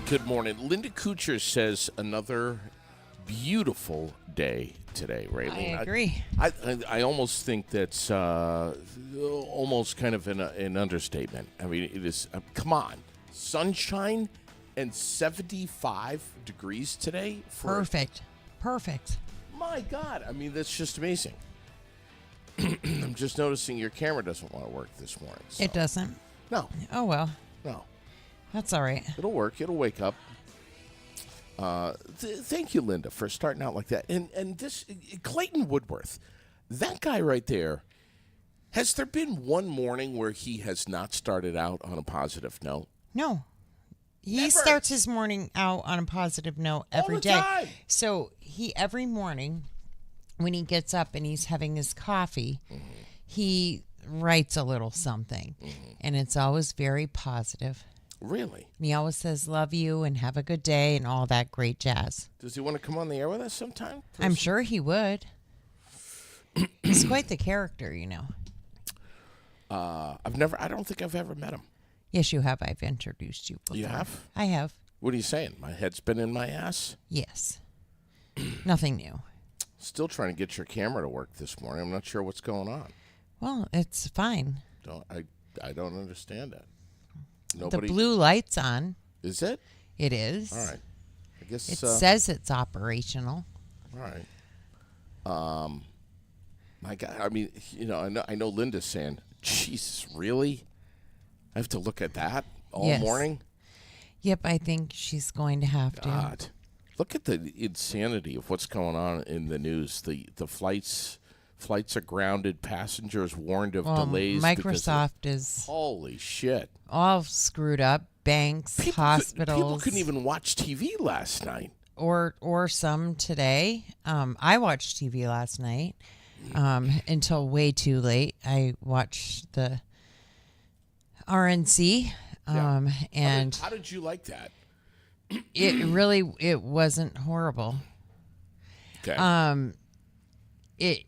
Good morning. Linda Kuchar says another beautiful day today, Raylene. I agree. I almost think that's almost kind of an understatement. I mean, it is, come on. Sunshine and 75 degrees today. Perfect. My God. I mean, that's just amazing. I'm just noticing your camera doesn't want to work this morning. So. It doesn't? No. Oh, well. No. That's all right. It'll work. It'll wake up. Thank you, Linda, for starting out like that. And this, Clayton Woodworth, that guy right there, has there been one morning where he has not started out on a positive note? No. He Never. starts his morning out on a positive note every All the day. time. So every morning when he gets up and he's having his coffee, he writes a little something. And it's always very positive. Really? And he always says, love you and have a good day and all that great jazz. Does he want to come on the air with us sometime? I'm sure he would. He's quite the character, you know. I don't think I've ever met him. Yes, you have. I've introduced you before. You have? I have. What are you saying? My head's been in my ass? Yes. Nothing new. Still trying to get your camera to work this morning. I'm not sure what's going on. Well, it's fine. I don't understand that. The blue light's on. Is it? It is. All right. I guess it says it's operational. All right. My God. I mean, you know, I know Linda's saying, Jesus, really? I have to look at that all morning? Yep, I think she's going to have to. God. Look at the insanity of what's going on in the news. The flights are grounded. Passengers warned of delays. Microsoft is holy shit. All screwed up. Banks, hospitals. People couldn't even watch TV last night. Or some today. I watched TV last night until way too late. I watched the RNC. And how did you like that? It wasn't horrible. Okay. It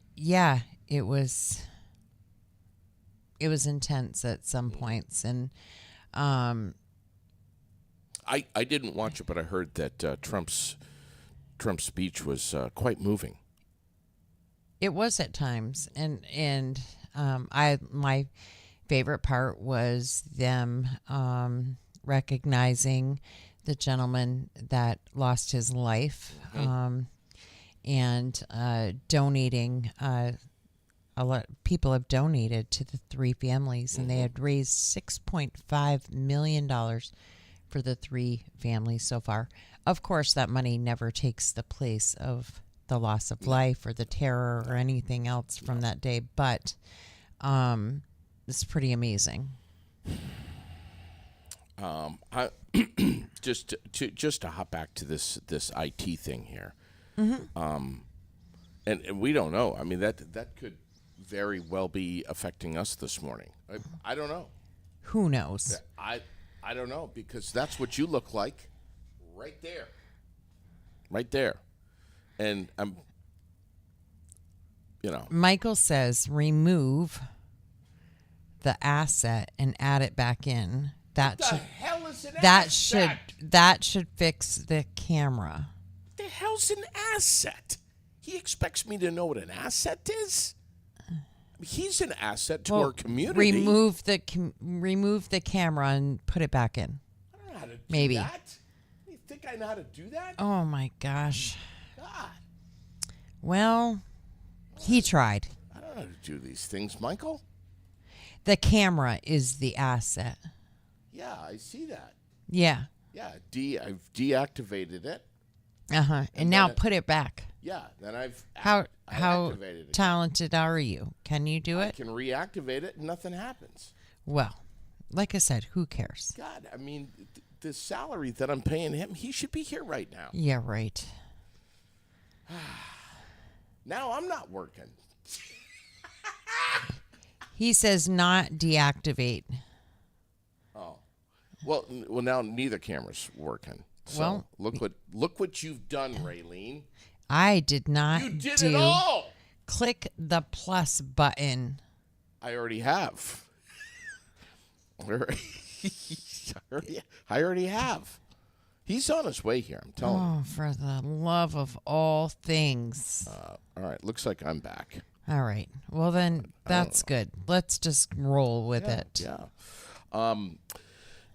was intense at some points, and I didn't watch it, but I heard that Trump's speech was quite moving. It was at times, and my favorite part was them recognizing the gentleman that lost his life, and donating. A lot of people have donated to the three families, and they had raised $6.5 million for the three families so far. Of course, that money never takes the place of the loss of life or the terror or anything else from that day, but it's pretty amazing. I just to hop back to this IT thing here, and we don't know. I mean that could very well be affecting us this morning. I don't know. Who knows? I don't know, because that's what you look like right there. right there. And I'm, Michael says remove the asset and add it back in. That the should hell is an that asset? should fix the camera. The hell's an asset? He expects me to know what an asset is? He's an asset to our community. Remove the camera and put it back in. I don't know how to do Maybe. that. You think I know how to do that? Oh my gosh. God, Well, he tried. I don't know how to do these things, Michael. The camera is the asset. Yeah, I see that. Yeah. Yeah, I've deactivated it. And now then put it back. Yeah, then I How activated it. talented are you? Can you do I it? can reactivate it and nothing happens. Well, like I said, who cares? God, I mean, the salary that I'm paying him, he should be here right now. Yeah, right. Now I'm not working. He says not deactivate. Oh, well, now neither camera's working. So Well, look what you've done, Raylene. I did not You did do it all. click the plus button. I already have. I already have. He's on his way here. I'm telling you. Oh, for the love of all things. All right, looks like I'm back. All right. Well, then that's good. Let's just roll with it. Yeah.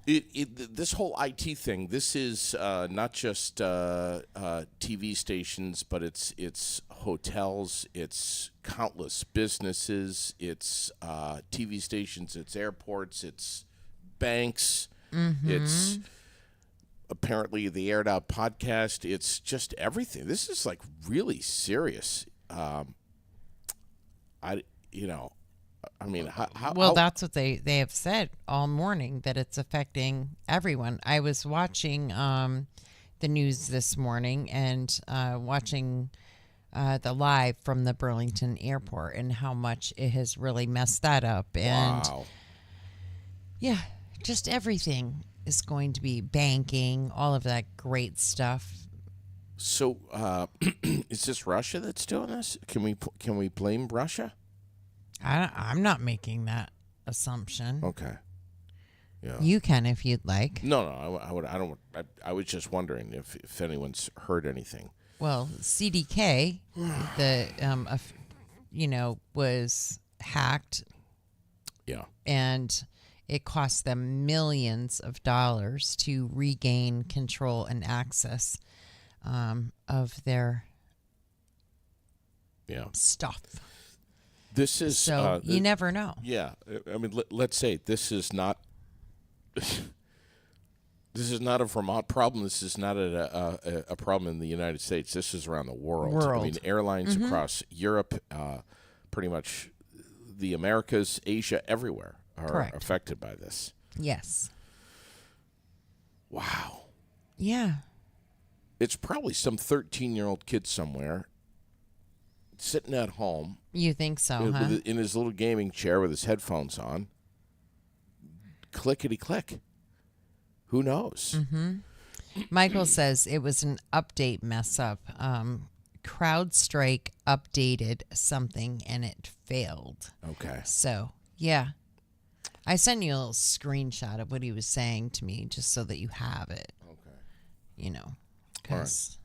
This whole IT thing. This is not just TV stations, but it's hotels. It's countless businesses. It's TV stations. It's airports. It's banks. It's apparently the Aired Out podcast. It's just everything. This is like really serious. I mean, how That's what they have said all morning, that it's affecting everyone. I was watching the news this morning and watching the live from the Burlington airport and how much it has really messed that up. And wow. yeah, just everything is going to be banking, all of that great stuff. So, is this Russia that's doing this? Can we blame Russia? I'm not making that assumption. Okay. Yeah. You can if you'd like. No, I was just wondering if anyone's heard anything. Well, CDK, was hacked. Yeah. And it cost them millions of dollars to regain control and access of their stuff. This is So you never know. Yeah, I mean, let's say this is not. This is not a Vermont problem. This is not a problem in the United States. This is around the world. I mean, airlines across Europe, pretty much the Americas, Asia, everywhere are affected by this. Yes. Wow. Yeah. It's probably some 13-year-old kid somewhere sitting at home. You think so, huh? In his little gaming chair with his headphones on. Clickety click. Who knows? Mm-hmm. Michael says it was an update mess up. CrowdStrike updated something and it failed. Okay. So, yeah. I sent you a little screenshot of what he was saying to me just so that you have it. Okay. Because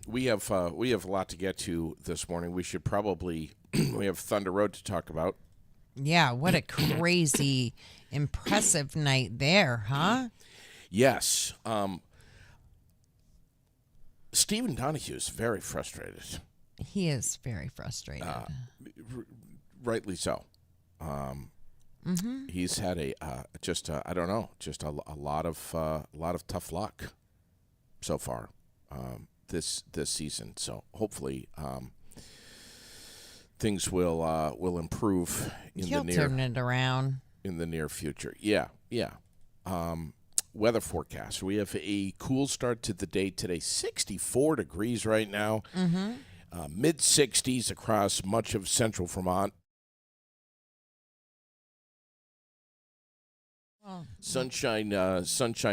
we have a lot to get to this morning. We should probably we have Thunder Road to talk about. yeah, what a crazy, impressive night there, huh? Yes. Stephen Donahue is very frustrated. He is very frustrated. Rightly so. He's had a lot of tough luck so far this season. So hopefully things will improve He'll turn it around in the near future. Yeah. Weather forecast. We have a cool start to the day today. 64 degrees right now. Mid 60s across much of central Vermont. Sunshine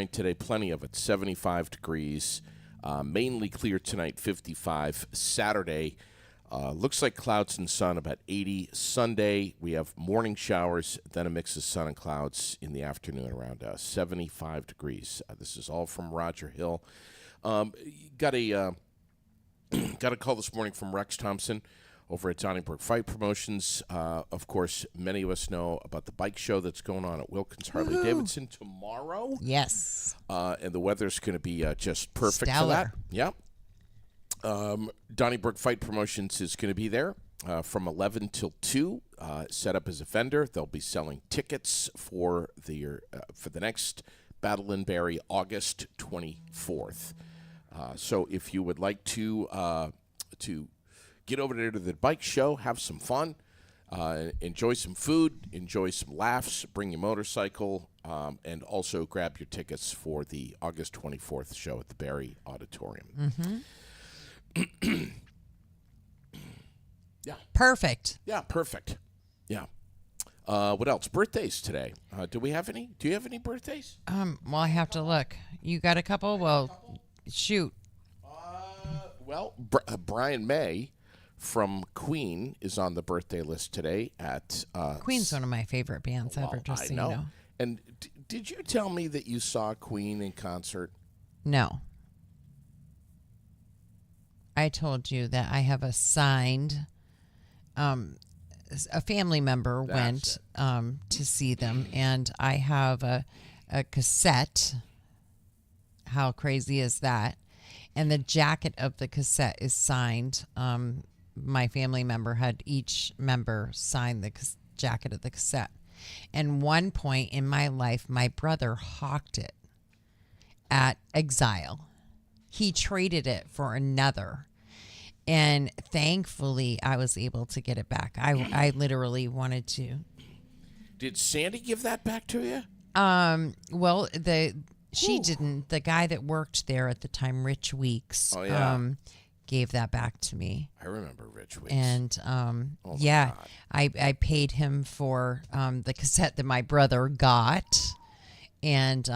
today, plenty of it. 75 degrees. Mainly clear tonight, 55. Saturday, looks like clouds and sun, about 80. Sunday, we have morning showers, then a mix of sun and clouds in the afternoon, around 75 degrees. This is all from Roger Hill. Got a call this morning from Rex Thompson over at Donnybrook Fight Promotions. Of course, many of us know about the bike show that's going on at Wilkins Harley-Davidson tomorrow. Yes. And the weather's going to be just perfect Stellar. for that. Yeah. Donnybrook Fight Promotions is going to be there from 11 till 2, set up as a vendor. They'll be selling tickets for the next Battle in Barrie, August 24th. So if you would like to get over there to the bike show, have some fun, enjoy some food, enjoy some laughs, bring your motorcycle, and also grab your tickets for the August 24th show at the Barrie Auditorium. Mm-hmm. Yeah. Perfect. Yeah, perfect. Yeah. What else? Birthdays today. Do we have any? Do you have any birthdays? Well, I have to look. You got a couple? Well, shoot. Brian May from Queen is on the birthday list today at Queen's one of my favorite bands ever, just so you know. And did you tell me that you saw Queen in concert? No. I told you that I have a signed, a family member went to see them, and I have a cassette. How crazy is that? And the jacket of the cassette is signed. My family member had each member sign the jacket of the cassette. And one point in my life, my brother hawked it at Exile. He traded it for another. And thankfully, I was able to get it back. I literally wanted to. Did Sandy give that back to you? Well, she didn't. The guy that worked there at the time, Rich Weeks, gave that back to me. I remember Rich Weeks. And God. I paid him for the cassette that my brother got, and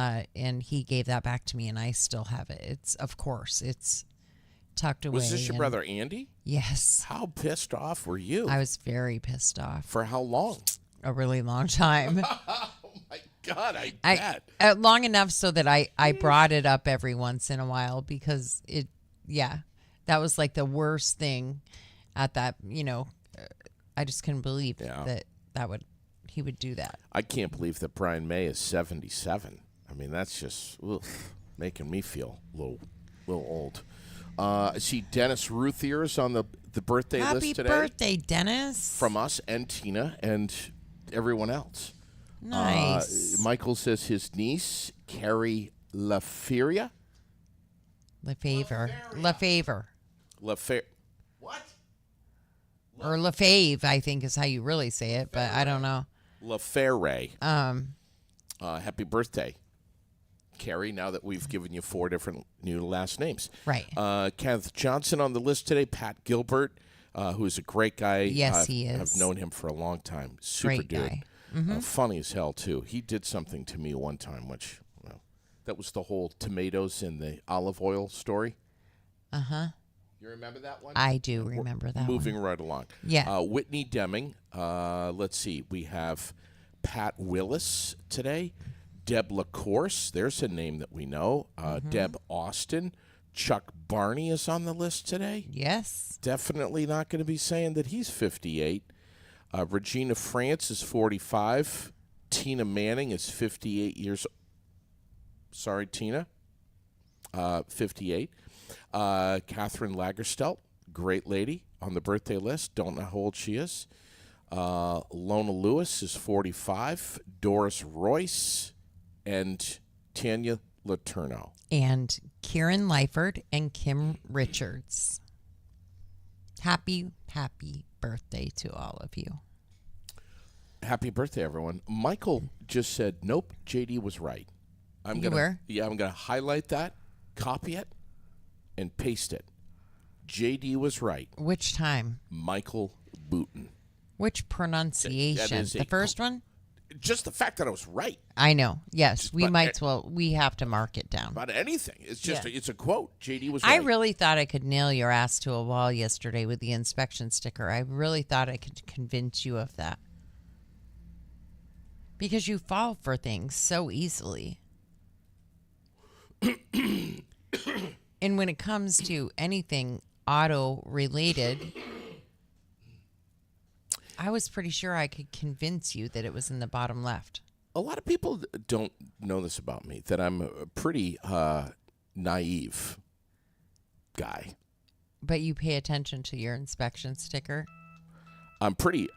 he gave that back to me, and I still have it. It's tucked away. Was this your brother Andy? Yes. How pissed off were you? I was very pissed off. For how long? A really long time. Oh my God, I bet. Long enough so that I brought it up every once in a while because that was like the worst thing at that, I just couldn't believe he would do that. I can't believe that Brian May is 77. I mean, that's just making me feel a little old. I see Dennis Ruthier is on the birthday list today. Happy birthday, Dennis. From us and Tina and everyone else. Nice. Michael says his niece, Carrie LaFeria. Lefevre. What? Or Lefave, I think is how you really say it, but I don't know. LaFerre. Happy birthday, Carrie, now that we've given you 4 different new last names. Right. Kenneth Johnson on the list today. Pat Gilbert, who is a great guy. Yes, he is. I've known him for a long time. Super great dude. Guy. Mm-hmm. Funny as hell, too. He did something to me one time, which, that was the whole tomatoes in the olive oil story. Uh-huh. You remember that one? I do remember that Moving one. right along. Yeah. Whitney Deming. Let's see. We have Pat Willis today. Deb LaCourse. There's a name that we know. Deb Austin. Chuck Barney is on the list today. Yes. Definitely not going to be saying that he's 58. Regina France is 45. Tina Manning is 58 years old. Sorry, Tina. 58. Catherine Lagerstelt, great lady, on the birthday list. Don't know how old she is. Lona Lewis is 45. Doris Royce and Tanya Letourneau. And Kieran Leifert and Kim Richards. Happy birthday to all of you. Happy birthday, everyone. Michael just said, nope, JD was right. I'm gonna highlight that, copy it, and paste it. JD was right. Which time? Michael Booten. Which pronunciation? The first one? just the fact that I was right I know. Yes, we but- might as well. We have to mark it down. about anything. It's just Yeah. it's a quote. JD was I right. really thought I could nail your ass to a wall yesterday with the inspection sticker. I really thought I could convince you of that. Because you fall for things so easily. And when it comes to anything auto related, I was pretty sure I could convince you that it was in the bottom left. A lot of people don't know this about me, that I'm a pretty naive guy. But you pay attention to your inspection sticker. I'm pretty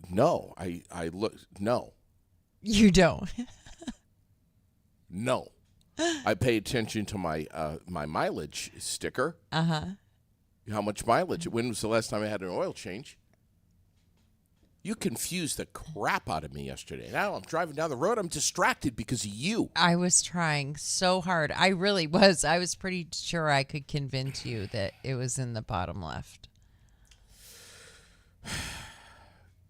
no. I look no. You don't. No. I pay attention to my my mileage sticker. Uh-huh. How much mileage? When was the last time I had an oil change? You confused the crap out of me yesterday. Now I'm driving down the road. I'm distracted because of you. I was trying so hard. I really was. I was pretty sure I could convince you that it was in the bottom left.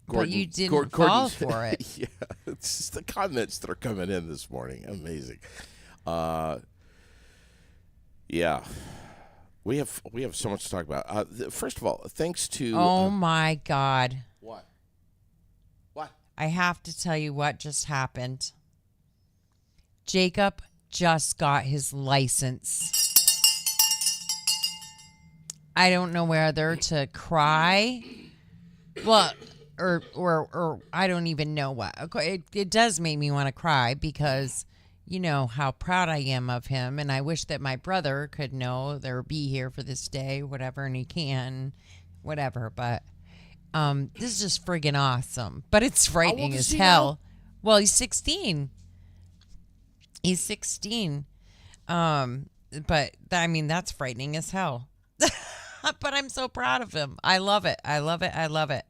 But you didn't fall for it. Yeah, it's just the comments that are coming in this morning. Amazing. Yeah. We have so much to talk about. First of all, thanks to Oh my God. what? What? I have to tell you what just happened. Jacob just got his license. I don't know whether to cry. Well, or I don't even know what. It does make me want to cry because you know how proud I am of him, and I wish that my brother could know or be here for this day, whatever, and he can, whatever. But this is just friggin' awesome. But it's frightening old is as he hell. Well, he's 16. He's 16. But I mean that's frightening as hell. But I'm so proud of him. I love it. I love it. I love it.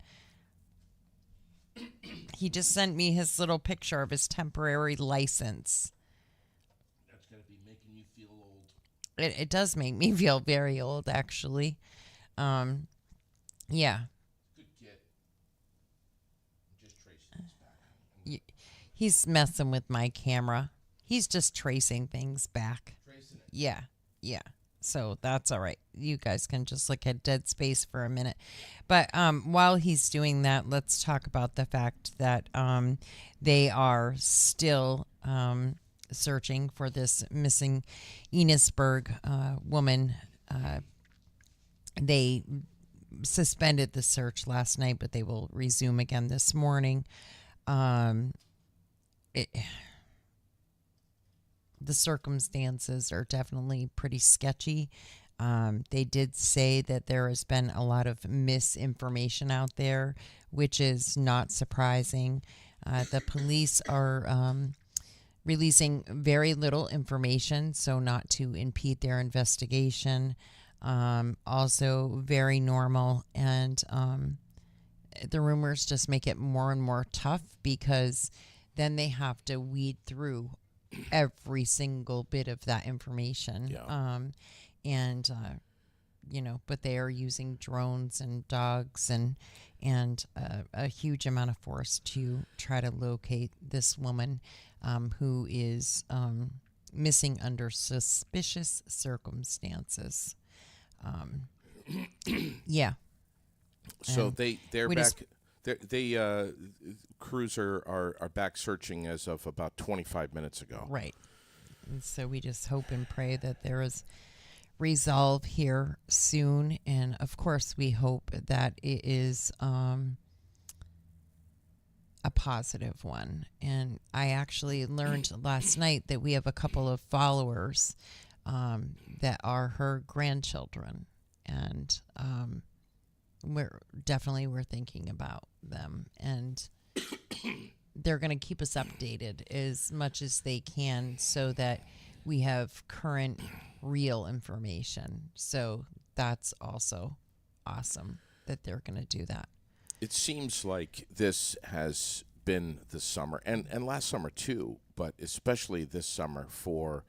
He just sent me his little picture of his temporary license. That's going to be making you feel old. It does make me feel very old, actually. Yeah. Good kid. I'm just tracing this back. He's messing with my camera. He's just tracing things back. Tracing it. Yeah. Yeah. So that's all right. You guys can just look at dead space for a minute. But while he's doing that, let's talk about the fact that they are still searching for this missing Enosburg woman. They suspended the search last night, but they will resume again this morning. The circumstances are definitely pretty sketchy. They did say that there has been a lot of misinformation out there, which is not surprising. The police are releasing very little information, so not to impede their investigation. Also very normal, and the rumors just make it more and more tough because then they have to weed through every single bit of that information. Yeah. But they are using drones and dogs and a huge amount of force to try to locate this woman who is missing under suspicious circumstances. Yeah. So And they're we back. just- Crews are back searching as of about 25 minutes ago. Right. And so we just hope and pray that there is resolve here soon. And of course, we hope that it is a positive one. And I actually learned last night that we have a couple of followers that are her grandchildren. And we're thinking about them. And they're going to keep us updated as much as they can so that we have current, real information. So that's also awesome that they're going to do that. It seems like this has been the summer, and last summer too, but especially this summer for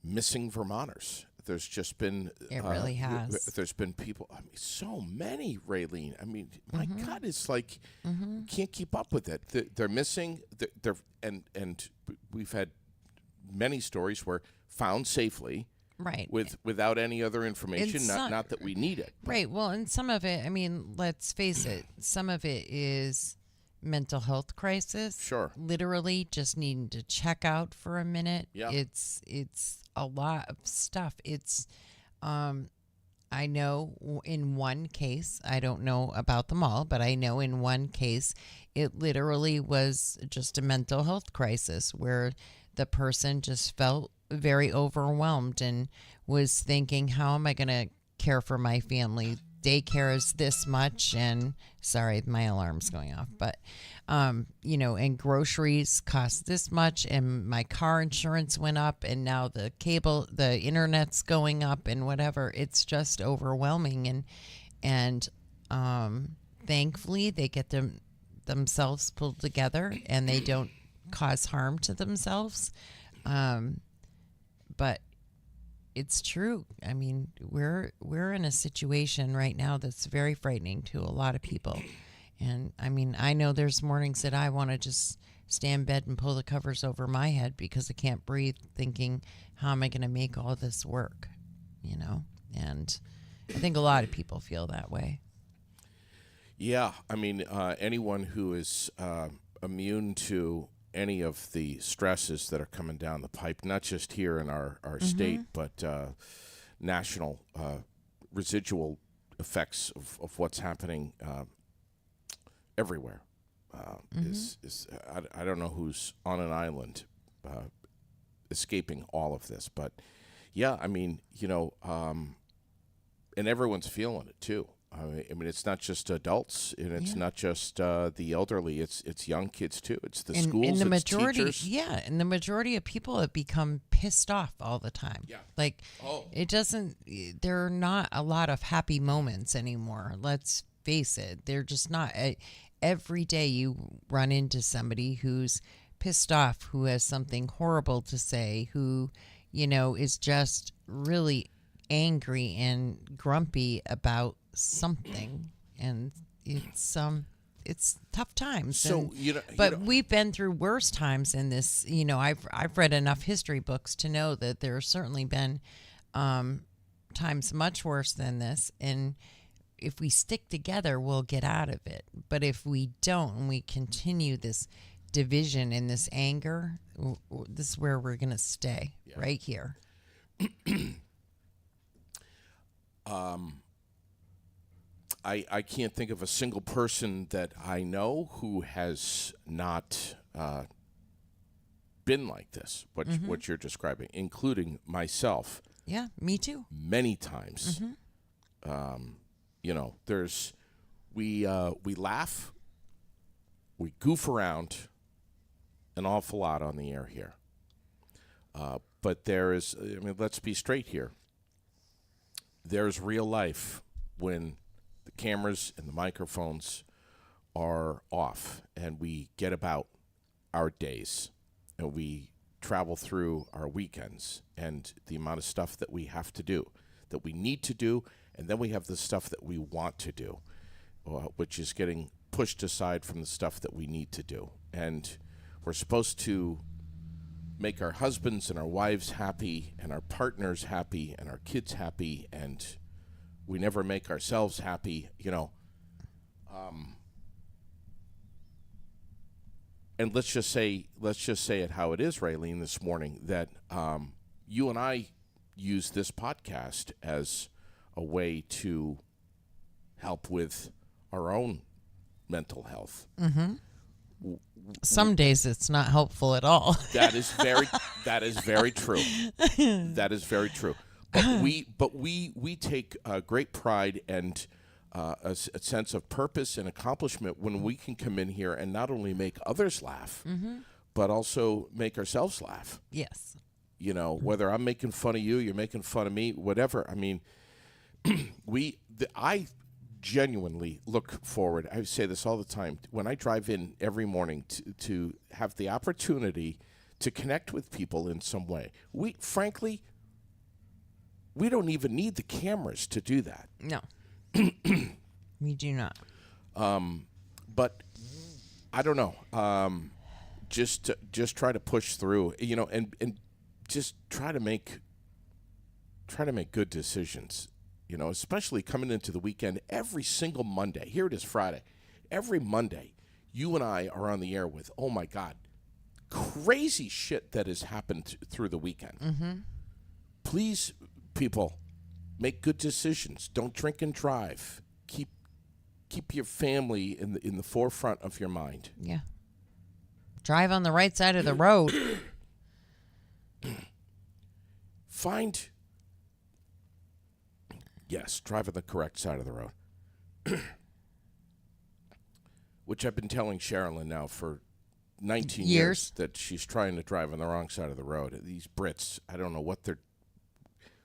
missing Vermonters. there's just been It really has. There's been people. I mean, so many, Raylene. I mean, my God, it's like can't keep up with it. They're missing. They're and we've had many stories where found safely. Right. Without any other information, not that we need it. Right. Well, and some of it, I mean, let's face it, some of it is mental health crisis. Sure. Literally just needing to check out for a minute. Yeah. It's a lot of stuff. It's I know in one case, I don't know about them all, but I know in one case it literally was just a mental health crisis where the person just felt very overwhelmed and was thinking, how am I going to care for my family? Daycare is this much, and sorry, my alarm's going off, but and groceries cost this much, and my car insurance went up, and now the internet's going up, and whatever. It's just overwhelming, and thankfully they get themselves pulled together, and they don't cause harm to themselves. But it's true. I mean, we're in a situation right now that's very frightening to a lot of people. And I mean, I know there's mornings that I want to just stay in bed and pull the covers over my head because I can't breathe, thinking, how am I going to make all this work? And I think a lot of people feel that way. Yeah. I mean, anyone who is immune to any of the stresses that are coming down the pipe, not just here in our state, but national residual effects of what's happening everywhere. I don't know who's on an island escaping all of this, but yeah, I mean, and everyone's feeling it too. I mean, it's not just adults, and it's not just the elderly. It's young kids too. It's the schools. And the it's majority, teachers. yeah, and the majority of people have become pissed off all the time. Yeah, like it doesn't. There are not a lot of happy moments anymore. Let's face it. They're just not. Every day you run into somebody who's pissed off, who has something horrible to say, who is just really angry and grumpy about something, and it's tough times. So we've been through worse times in this. I've read enough history books to know that there have certainly been times much worse than this, and if we stick together, we'll get out of it. But if we don't, and we continue this division and this anger, this is where we're going to stay, right here. I can't think of a single person that I know who has not been like this, what you're describing, including myself. Yeah, me too. Many times. We laugh, we goof around an awful lot on the air here. But let's be straight here. There's real life when the cameras and the microphones are off and we get about our days and we travel through our weekends and the amount of stuff that we have to do, that we need to do, and then we have the stuff that we want to do, which is getting pushed aside from the stuff that we need to do. And we're supposed to make our husbands and our wives happy and our partners happy and our kids happy, and we never make ourselves happy, and let's just say it how it is, Raylene, this morning, that you and I use this podcast as a way to help with our own mental health. Some days it's not helpful at all. That is very true. That is very true. But we take great pride and a sense of purpose and accomplishment when we can come in here and not only make others laugh, but also make ourselves laugh. Yes. Whether I'm making fun of you, you're making fun of me, whatever. I mean, I genuinely look forward. I say this all the time. When I drive in every morning to have the opportunity to connect with people in some way, frankly, We don't even need the cameras to do that. No. We do not. But I don't know. Just try to push through, and just try to make good decisions, especially coming into the weekend. Every single Monday, here it is Friday, every Monday, you and I are on the air with, oh my God, crazy shit that has happened through the weekend. Mm-hmm. Please, people, make good decisions. Don't drink and drive. Keep your family in the forefront of your mind. Yeah. Drive on the right side of the road. Drive on the correct side of the road. Which I've been telling Sherilyn now for 19 years that she's trying to drive on the wrong side of the road. These Brits, I don't know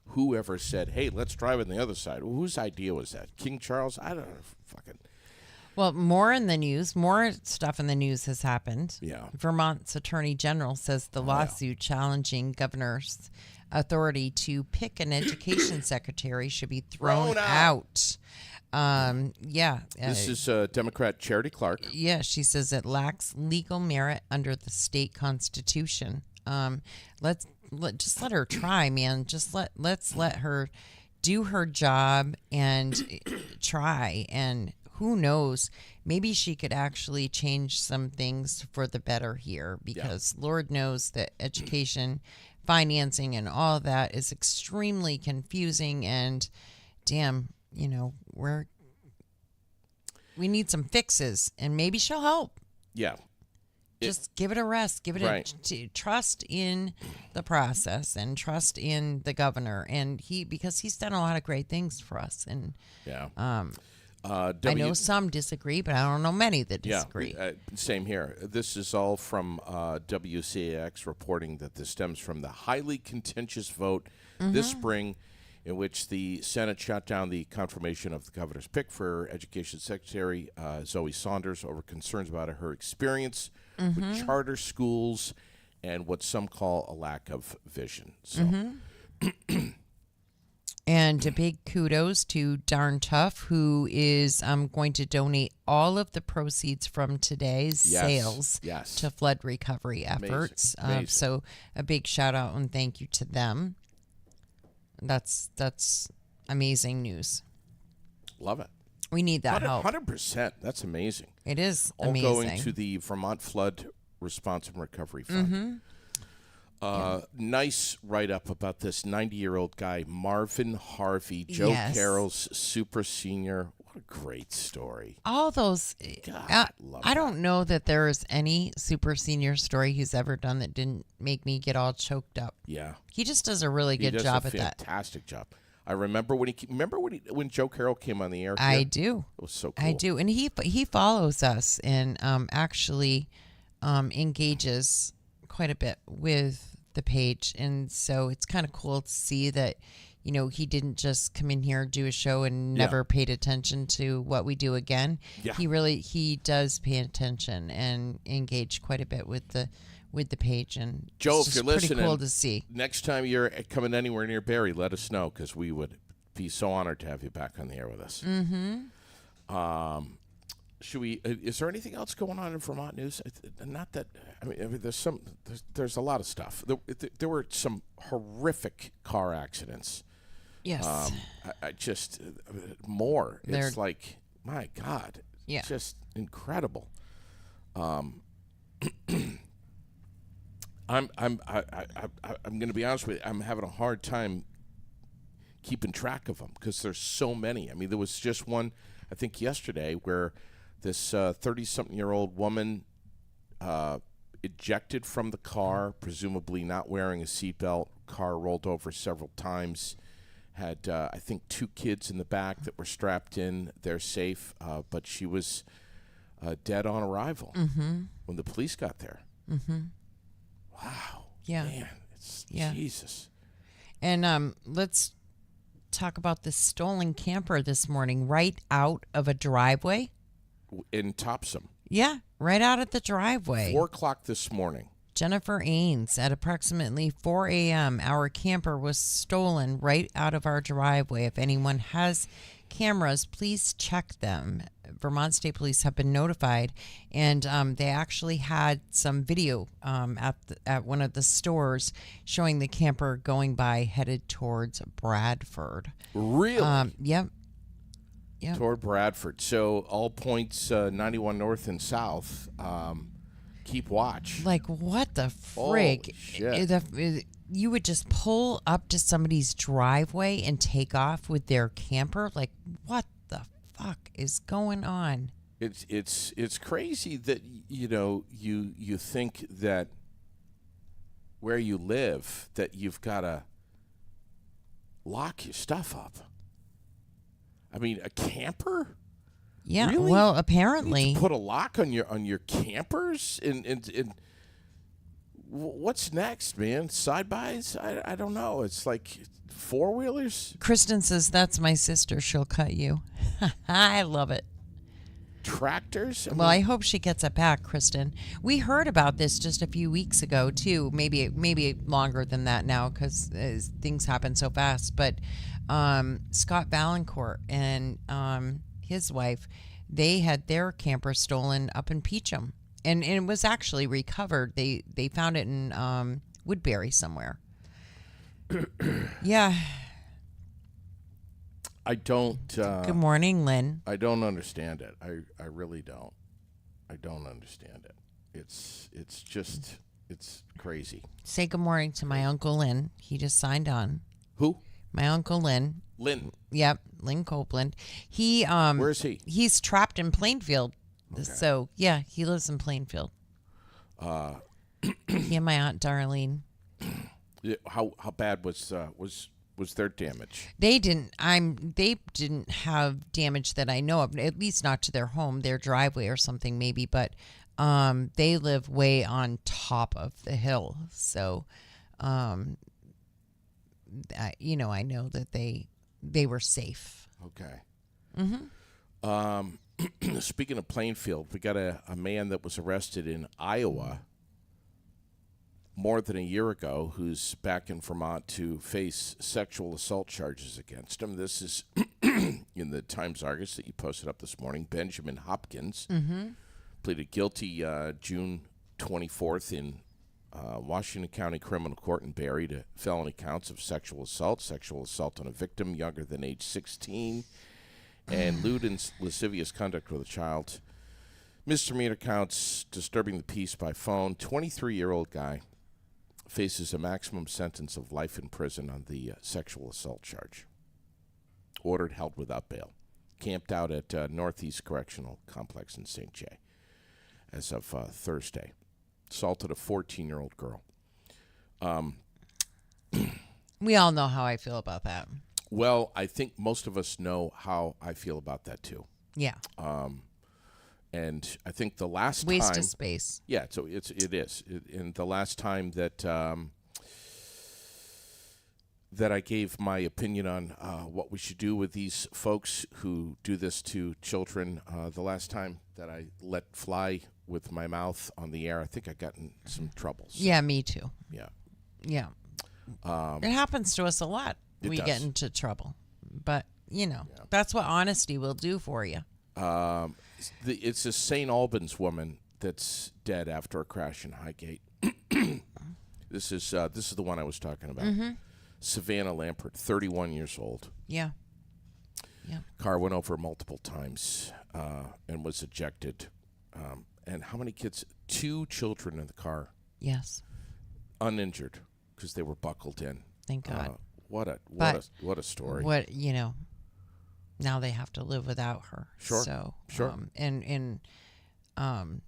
whoever said, hey, let's drive on the other side. Whose idea was that? King Charles? I don't know. Fucking. Well, more in the news, more stuff in the news has happened. Yeah. Vermont's Attorney General says the lawsuit challenging governor's authority to pick an education secretary should be thrown out. This is Democrat Charity Clark. Yeah, she says it lacks legal merit under the state constitution. Just let her try, man. Let's let her do her job and try. And who knows, maybe she could actually change some things for the better here, because Lord knows that education, financing, and all of that is extremely confusing. And damn, we need some fixes, and maybe she'll help. Yeah. Just give it a rest. Give it trust in the process and trust in the governor, and because he's done a lot of great things for us. And I know some disagree, but I don't know many that disagree. Yeah, same here. This is all from WCAX reporting that this stems from the highly contentious vote this spring in which the Senate shot down the confirmation of the governor's pick for Education Secretary Zoe Saunders over concerns about her experience with charter schools and what some call a lack of vision. So. And a big kudos to Darn Tough, who is going to donate all of the proceeds from today's sales to flood recovery efforts. Amazing. So a big shout out and thank you to them. That's amazing news. Love it. We need that help. 100%. That's amazing. It is all amazing. Going to the Vermont Flood Response and Recovery Fund. Nice write-up about this 90-year-old guy, Marvin Harvey, Joe Carroll's super senior. What a great story. All those. God, I don't know that there is any super senior story he's ever done that didn't make me get all choked up. Yeah. He just does a really good job at that. Fantastic job. I remember when Joe Carroll came on the air. I do. It was so cool. I do, and he follows us and actually engages quite a bit with the page, and so it's kind of cool to see that he didn't just come in here, do a show, and never paid attention to what we do again. Yeah. He does pay attention and engage quite a bit with the page, and Joe, it's if you're pretty listening, cool to see. Next time you're coming anywhere near Barrie, let us know, because we would be so honored to have you back on the air with us. Should we? Is there anything else going on in Vermont news? Not that. I mean, there's a lot of stuff. There were some horrific car accidents. Yes. I just more. They're, it's like, my God. Yeah. Just incredible. I'm going to be honest with you. I'm having a hard time keeping track of them because there's so many. I mean, there was just one, I think yesterday, where this 30-something-year-old woman ejected from the car, presumably not wearing a seatbelt. Car rolled over several times. Had, I think, 2 kids in the back that were strapped in. They're safe, but she was dead on arrival when the police got there. Wow. Yeah. Man, Jesus. And let's talk about this stolen camper this morning right out of a driveway. In Topsom. Yeah, right out of the driveway. 4 o'clock this morning. Jennifer Ains, at approximately 4 a.m., our camper was stolen right out of our driveway. If anyone has cameras, please check them. Vermont State Police have been notified, and they actually had some video at one of the stores showing the camper going by headed towards Bradford. Really? Yep. Yep. Toward Bradford. So all points 91 north and south. Keep watch. Like, what the frig? Holy shit. You would just pull up to somebody's driveway and take off with their camper? Like, what the fuck is going on? It's crazy that you think that where you live that you've got to lock your stuff up. I mean, a camper? Yeah. Really? Well, You apparently, need to put a lock on your campers and what's next, man? Side-bys? I don't know. It's like four-wheelers? Kristen says that's my sister. She'll cut you. I love it. Tractors? Well, I hope she gets it back, Kristen. We heard about this just a few weeks ago too. Maybe longer than that now because things happen so fast. But Scott Valancourt and his wife, they had their camper stolen up in Peacham, and it was actually recovered. They found it in Woodbury somewhere. Yeah. I don't. Good morning, Lynn. I don't understand it. I really don't. I don't understand it. It's just crazy. Say good morning to my Uncle Lynn. He just signed on. Who? My Uncle Lynn. Lynn. Yep, Lynn Copeland. He Where is he? He's trapped in Plainfield. Okay. So yeah, he lives in Plainfield. He and my Aunt Darlene. How bad was their damage? They didn't have damage that I know of, at least not to their home, their driveway or something maybe, but they live way on top of the hill. So I know that they were safe. Okay. Mm-hmm. Speaking of Plainfield, we got a man that was arrested in Iowa more than a year ago who's back in Vermont to face sexual assault charges against him. This is in the Times-Argus that you posted up this morning. Benjamin Hopkins pleaded guilty June 24th in Washington County Criminal Court in Barrie to felony counts of sexual assault on a victim younger than age 16, and lewd and lascivious conduct with a child. Misdemeanor counts disturbing the peace by phone. 23-year-old guy faces a maximum sentence of life in prison on the sexual assault charge. Ordered held without bail. Camped out at Northeast Correctional Complex in St. Jay as of Thursday. Assaulted a 14-year-old girl. We all know how I feel about that. Well, I think most of us know how I feel about that too. Yeah. And I think the last Waste time, of space. Yeah, so it is. And the last time that that I gave my opinion on what we should do with these folks who do this to children, the last time that I let fly with my mouth on the air, I think I got in some troubles. Yeah, me too. Yeah. Yeah. It happens to us a lot. It We does. get into trouble. But, that's what honesty will do for you. It's a St. Albans woman that's dead after a crash in Highgate. This is the one I was talking about. Mm-hmm. Savannah Lampert, 31 years old. Yeah. Yeah. Car went over multiple times and was ejected. And how many kids? 2 children in the car, Yes. uninjured because they were buckled in. Thank God. What a story. What now they have to live without her. Sure. So Sure. And I'm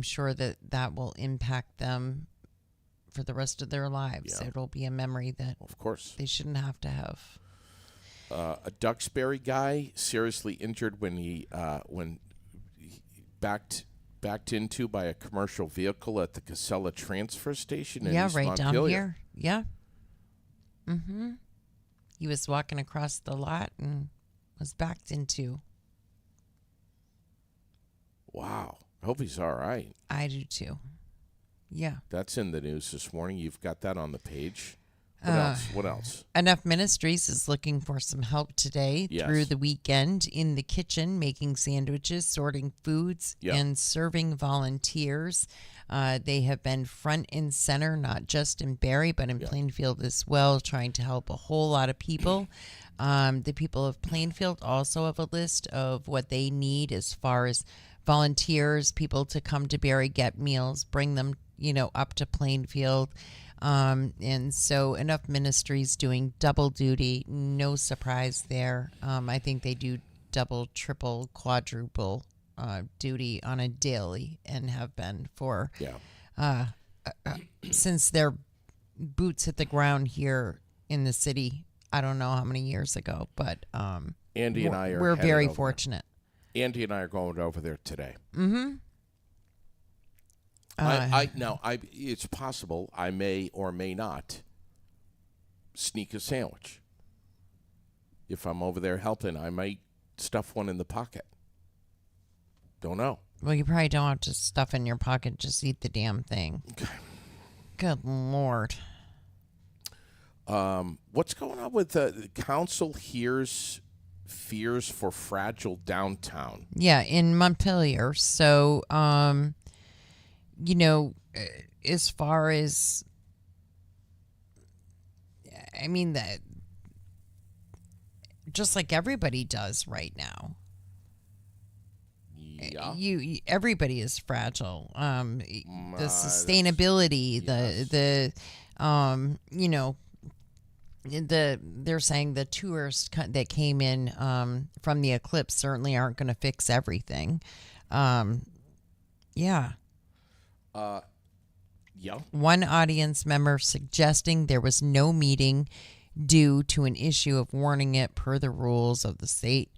sure that will impact them for the rest of their lives. Yeah. It'll be a memory that Of course. they shouldn't have to have. A Duxbury guy seriously injured when he backed into by a commercial vehicle at the Casella transfer station in East Right down Montpelier. here. Yeah. Mm-hmm. He was walking across the lot and was backed into. Wow. I hope he's all right. I do too. Yeah. That's in the news this morning. You've got that on the page. What else? What else? Enough Ministries is looking for some help today Yes. through the weekend in the kitchen, making sandwiches, sorting foods, Yeah. and serving volunteers. They have been front and center, not just in Barrie, but in Plainfield as well, trying to help a whole lot of people. The people of Plainfield also have a list of what they need as far as volunteers, people to come to Barrie, get meals, bring them, up to Plainfield. And so Enough Ministries doing double duty, no surprise there. I think they do double, triple, quadruple duty on a daily and have been for since their boots hit the ground here in the city. I don't know how many years ago, but Andy and I are we're headed very over fortunate. there. Andy and I are going over there today. Mm-hmm. It's possible I may or may not sneak a sandwich. If I'm over there helping, I might stuff one in the pocket. Don't know. Well, you probably don't have to stuff in your pocket. Just eat the damn thing. Okay. Good Lord. What's going on with the council hears fears for fragile downtown? Yeah, in Montpelier. So, as far as, that just like everybody does right now. Yeah. Everybody is fragile. The sustainability, they're saying the tourists that came in from the eclipse certainly aren't going to fix everything. Yeah. One audience member suggesting there was no meeting due to an issue of warning it per the rules of the state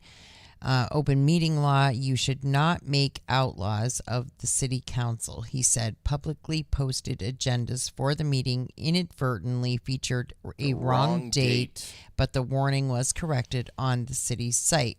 open meeting law. You should not make outlaws of the city council, he said. Publicly posted agendas for the meeting inadvertently featured a wrong date, but the warning was corrected on the city's site.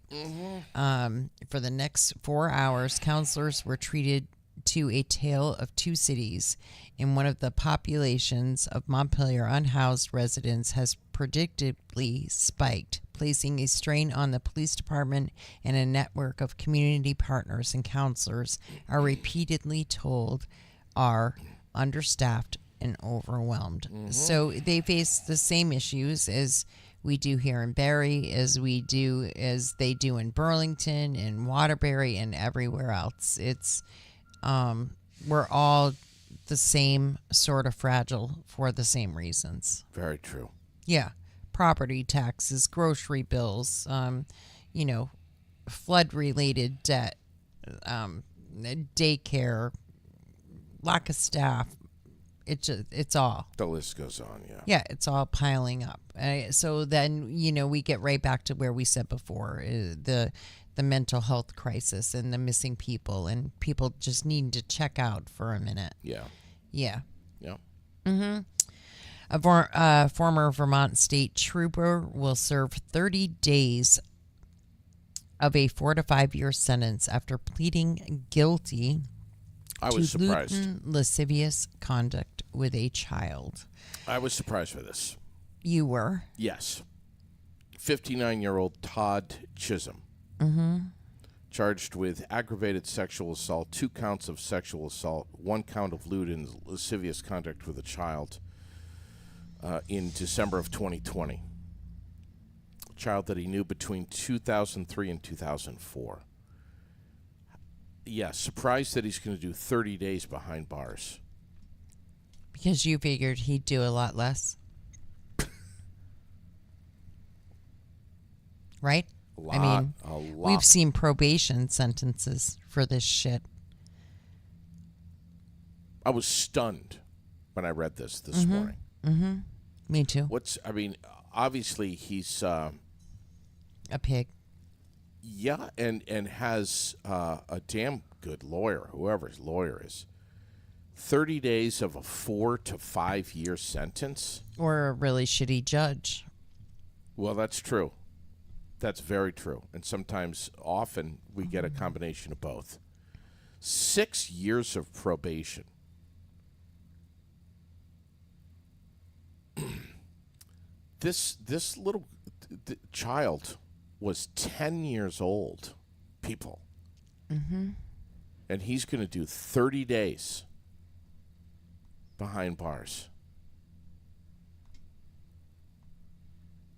For the next 4 hours, councilors were treated to a tale of two cities. In one of the populations of Montpelier, unhoused residents has predictably spiked, placing a strain on the police department, and a network of community partners and counselors are repeatedly told are understaffed and overwhelmed. So they face the same issues as we do here in Barrie, as they do in Burlington and Waterbury and everywhere else. It's we're all the same sort of fragile for the same reasons. Very true. Yeah. Property taxes, grocery bills, flood-related debt, daycare, lack of staff. It's all. The list goes on, yeah. Yeah, it's all piling up. So then, we get right back to where we said before, the mental health crisis and the missing people, and people just need to check out for a minute. Yeah. Yeah. Yeah. Mm-hmm. A former Vermont state trooper will serve 30 days of a 4 to 5 year sentence after pleading guilty to lewd, lascivious conduct with a child. I was surprised by this. You were? Yes. 59-year-old Todd Chisholm. Charged with aggravated sexual assault, 2 counts of sexual assault, 1 count of lewd and lascivious conduct with a child in December of 2020. A child that he knew between 2003 and 2004. Yeah, surprised that he's going to do 30 days behind bars. Because you figured he'd do a lot less? Right? A lot. We've seen probation sentences for this shit. I was stunned when I read this morning. Mm-hmm. Me too. Obviously he's a pig. Yeah, and has a damn good lawyer, whoever his lawyer is. 30 days of a 4 to 5 year sentence. Or a really shitty judge. Well, that's true. That's very true. And often, we get a combination of both. 6 years of probation. this little child was 10 years old, people. Mm-hmm. And he's going to do 30 days behind bars.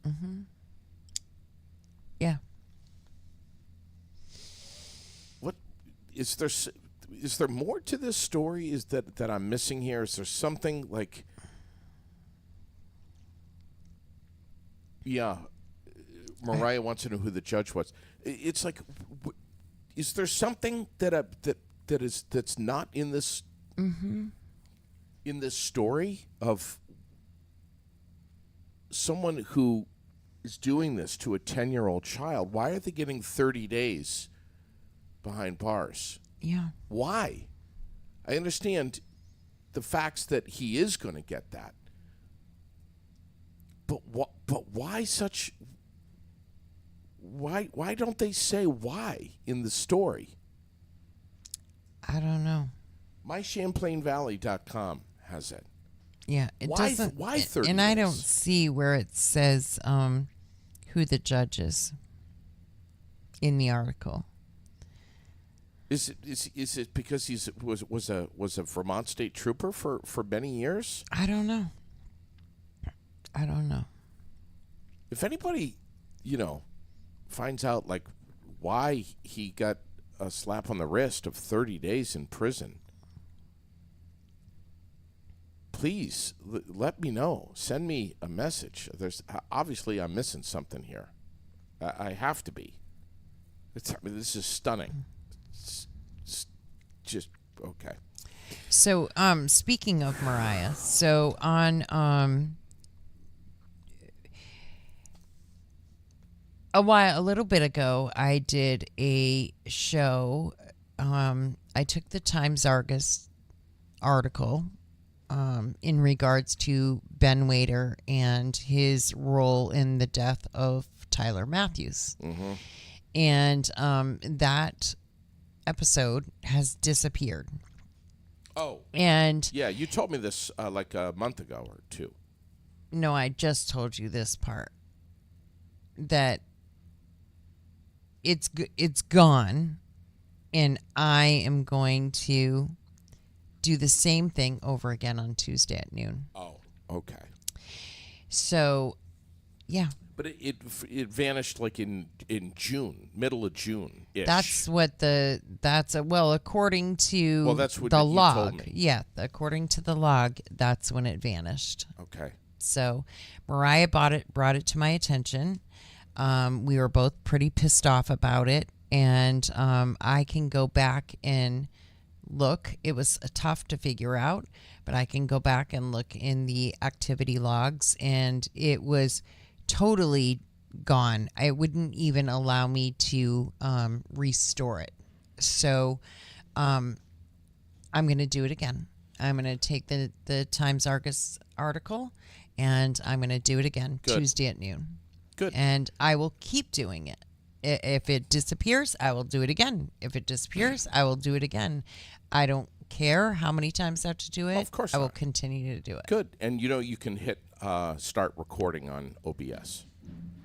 Mm-hmm. Yeah. What is there? Is there more to this story? Is that I'm missing here? Is there something like? Yeah, Mariah wants to know who the judge was. It's like, is there something that's not in this in this story of someone who is doing this to a 10-year-old child? Why are they getting 30 days behind bars? Yeah. Why? I understand the facts that he is going to get that. But why such? Why don't they say why in the story? I don't know. MyChamplainValley.com has it. Yeah, it doesn't. Why 30 And I don't days? see where it says who the judge is in the article. Is it because he was a Vermont state trooper for many years? I don't know. If anybody, finds out like why he got a slap on the wrist of 30 days in prison, please let me know. Send me a message. Obviously I'm missing something here. I have to be. This is stunning. It's just okay. So, speaking of Mariah, so on a little bit ago, I did a show. I took the Times Argus article in regards to Ben Wader and his role in the death of Tyler Matthews. Mm-hmm. And that episode has disappeared. Oh. And yeah, you told me this like a month ago or two. No, I just told you this part. That it's gone, and I am going to do the same thing over again on Tuesday at noon. Oh, okay. So, yeah. But it vanished like in June, middle of June. That's what according to that's what the you log. told me. Yeah, according to the log, that's when it vanished. Okay. So, Mariah brought it to my attention. We were both pretty pissed off about it, and I can go back and look. It was tough to figure out, but I can go back and look in the activity logs, and it was totally gone. It wouldn't even allow me to restore it. So I'm going to do it again. I'm going to take the Times Argus article, and I'm going to do it again. Good. Tuesday at noon. Good. And I will keep doing it. If it disappears, I will do it again. If it disappears, I will do it again. I don't care how many times I have to do it. Of course I will not. continue to do it. Good. And you can hit start recording on OBS.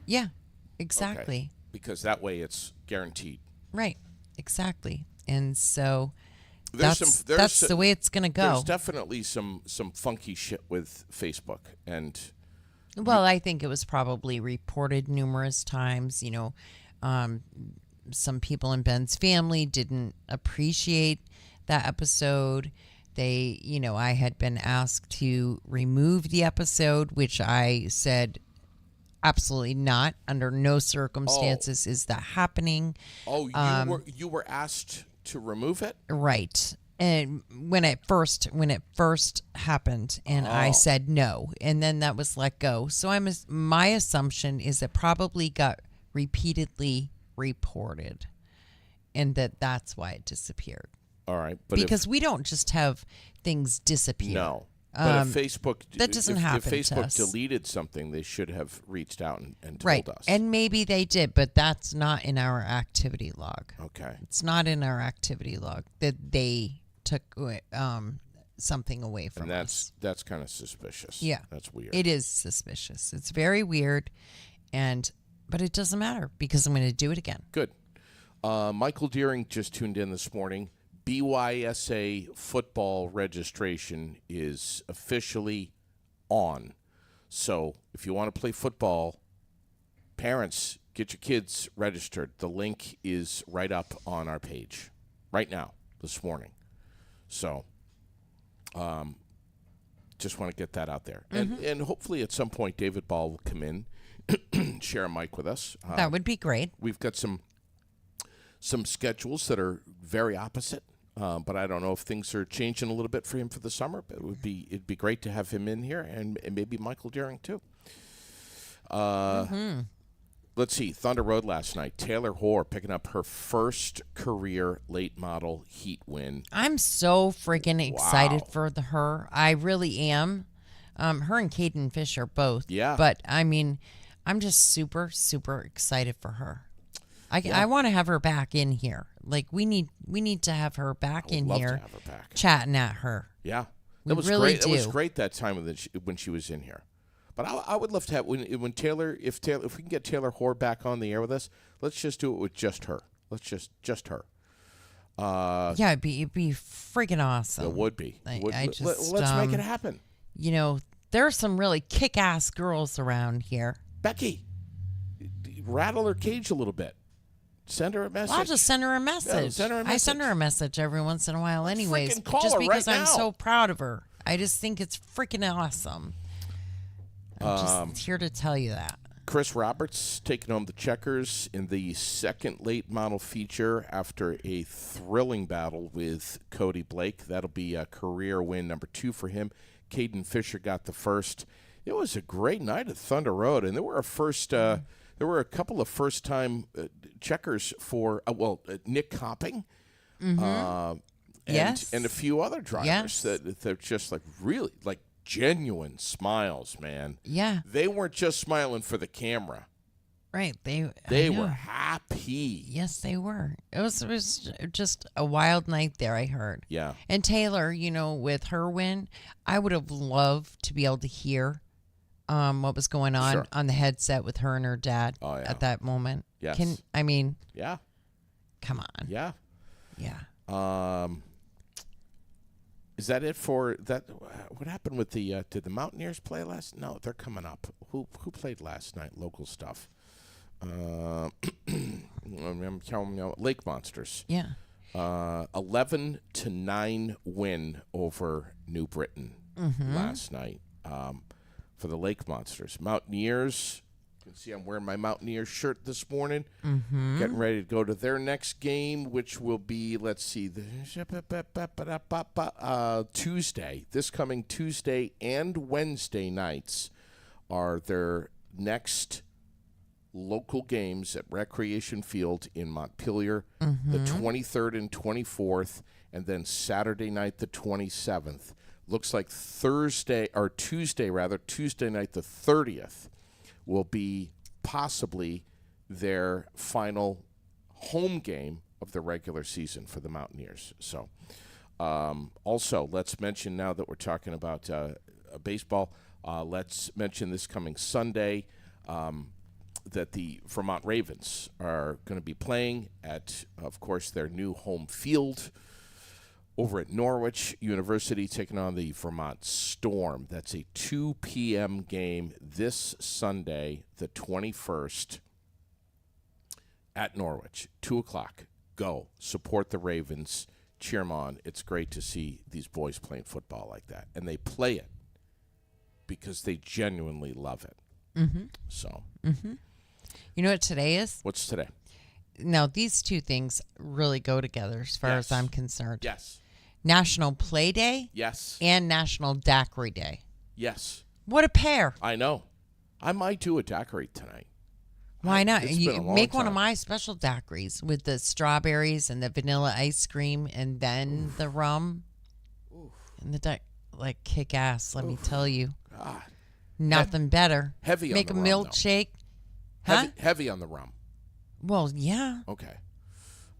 Yeah, exactly. Okay. Because that way it's guaranteed. Right, exactly. And so There's that's the way it's going to go. There's definitely some funky shit with Facebook. And well, I think it was probably reported numerous times. Some people in Ben's family didn't appreciate that episode. I had been asked to remove the episode, which I said, absolutely not. Under no circumstances is that happening. Oh, you were asked to remove it? Right. And when it first happened, and I said no, and then that was let go. So my assumption is it probably got repeatedly reported, and that's why it disappeared. All right, but because we don't just have things disappear. No, but if Facebook that doesn't happen. If Facebook to us. deleted something, they should have reached out and told right. us. And maybe they did, but that's not in our activity log. Okay, it's not in our activity log that they took something away from And us. that's kind of suspicious. Yeah. That's weird. It is suspicious. It's very weird, but it doesn't matter because I'm going to do it again. Good. Michael Deering just tuned in this morning. BYSA football registration is officially on. So if you want to play football, parents, get your kids registered. The link is right up on our page right now, this morning. So just want to get that out there. And hopefully at some point David Ball will come in, share a mic with us. That would be great. We've got some schedules that are very opposite, but I don't know if things are changing a little bit for him for the summer. But it'd be great to have him in here, and maybe Michael Deering too. Let's see. Thunder Road last night. Taylor Hoare picking up her first career late model heat win. I'm so freaking excited for her. I really am. Her and Caden Fisher both. Yeah. But I mean, I'm just super, super excited for her. I want to have her back in here. Like we need to have her back in love here, to have her back. chatting at her. Yeah, We that was really great. It was do. great that time when she was in here. But I would love to have when Taylor, if we can get Taylor Hoare back on the air with us, let's just do it with just her. Let's just her. Yeah, it'd be freaking awesome. It would be. Let's make it happen. You know, there are some really kick-ass girls around here. Becky, rattle her cage a little bit. Send her a message. I'll just send her a message. Yeah, send her a I send message. her a message every once in a while anyways. Freaking call just her because right I'm now. so proud of her. I just think it's freaking awesome. I'm just here to tell you that. Chris Roberts taking home the checkers in the second late model feature after a thrilling battle with Cody Blake. That'll be a career win number 2 for him. Caden Fisher got the first. It was a great night at Thunder Road, and there were a couple of first-time checkers for Nick Copping, and Yes. a few other drivers Yes. that they're just like really like genuine smiles, man. Yeah, They weren't just smiling for the camera. right. They I know. were happy. Yes, they were. It was just a wild night there, I heard. Yeah. And Taylor, with her win, I would have loved to be able to hear what was going on Sure. on the headset with her and her dad Oh, yeah. at that moment. Yes. Yeah. Come on. Yeah. Yeah. Is that it for that? What happened with the? Did the Mountaineers play last? No, they're coming up. Who played last night? Local stuff. Lake Monsters. Yeah. 11-9 win over New Britain last night for the Lake Monsters. Mountaineers. You can see I'm wearing my Mountaineers shirt this morning. Getting ready to go to their next game, which will be, let's see, Tuesday. This coming Tuesday and Wednesday nights are their next local games at Recreation Field in Montpelier, the 23rd and 24th, and then Saturday night, the 27th. Looks like Tuesday night, the 30th, will be possibly their final home game of the regular season for the Mountaineers. So, also, let's mention now that we're talking about baseball, let's mention this coming Sunday that the Vermont Ravens are going to be playing at, of course, their new home field over at Norwich University, taking on the Vermont Storm. That's a 2 p.m. game this Sunday, the 21st, at Norwich. 2 o'clock. Go. Support the Ravens. Cheer them on. It's great to see these boys playing football like that. And they play it because they genuinely love it. So. You know what today is? What's today? Now, these two things really go together as far as Yes. I'm concerned. Yes. National Play Day Yes. and National Daiquiri Day. Yes. What a pair. I know. I might do a daiquiri tonight. Why not? It's You been a long make one of time. my special daiquiris with the strawberries and the vanilla ice cream and then the rum. And the like kick ass, let me tell you. God. Nothing better. Heavy on Make the a rum, though. milkshake. Huh? Heavy on the rum. Well, yeah. Okay.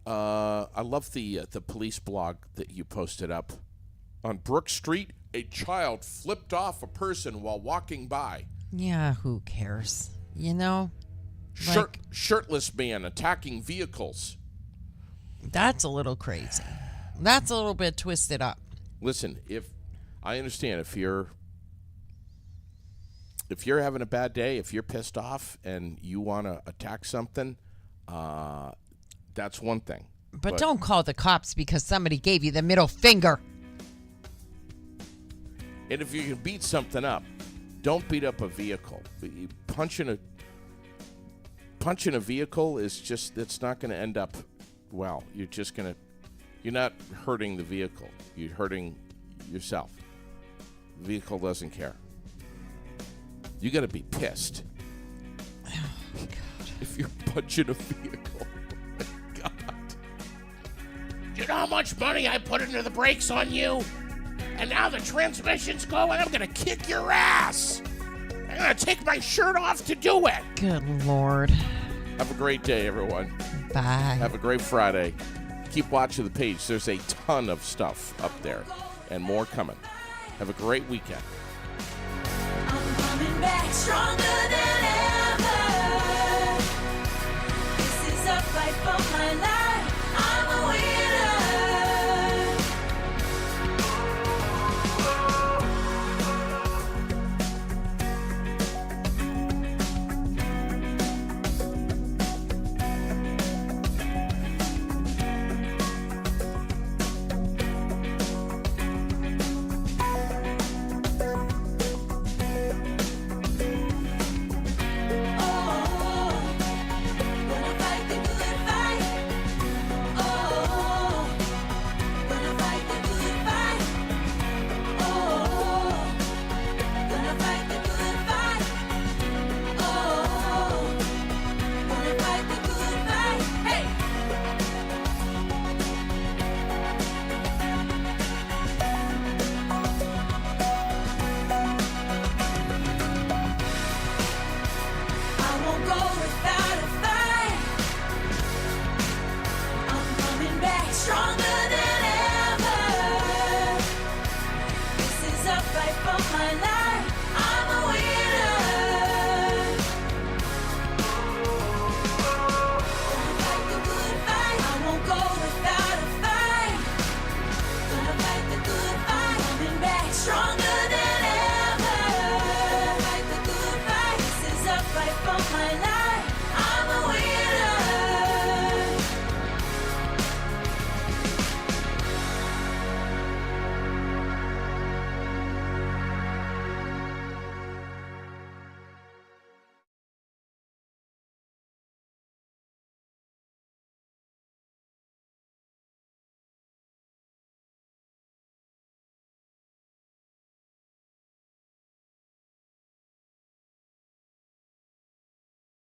I love the police blog that you posted up On Brook Street, a child flipped off a person while walking by. Yeah, who cares? You know? Shirtless man attacking vehicles. That's a little crazy. That's a little bit twisted up. Listen, I understand if you're having a bad day, if you're pissed off and you want to attack something, that's one thing. But don't call the cops because somebody gave you the middle finger. And if you can beat something up, don't beat up a vehicle. Punching a vehicle it's not going to end up well. You're not hurting the vehicle. You're hurting yourself. The vehicle doesn't care. You got to be pissed. Oh, my God. If you're punching a vehicle. Oh, my God. Do you know how much money I put into the brakes on you? And now the transmission's going. I'm going to kick your ass. I'm going to take my shirt off to do it. Good Lord. Have a great day, everyone. Bye. Have a great Friday. Keep watching the page. There's a ton of stuff up there and more coming. Have a great weekend. I'm coming back stronger than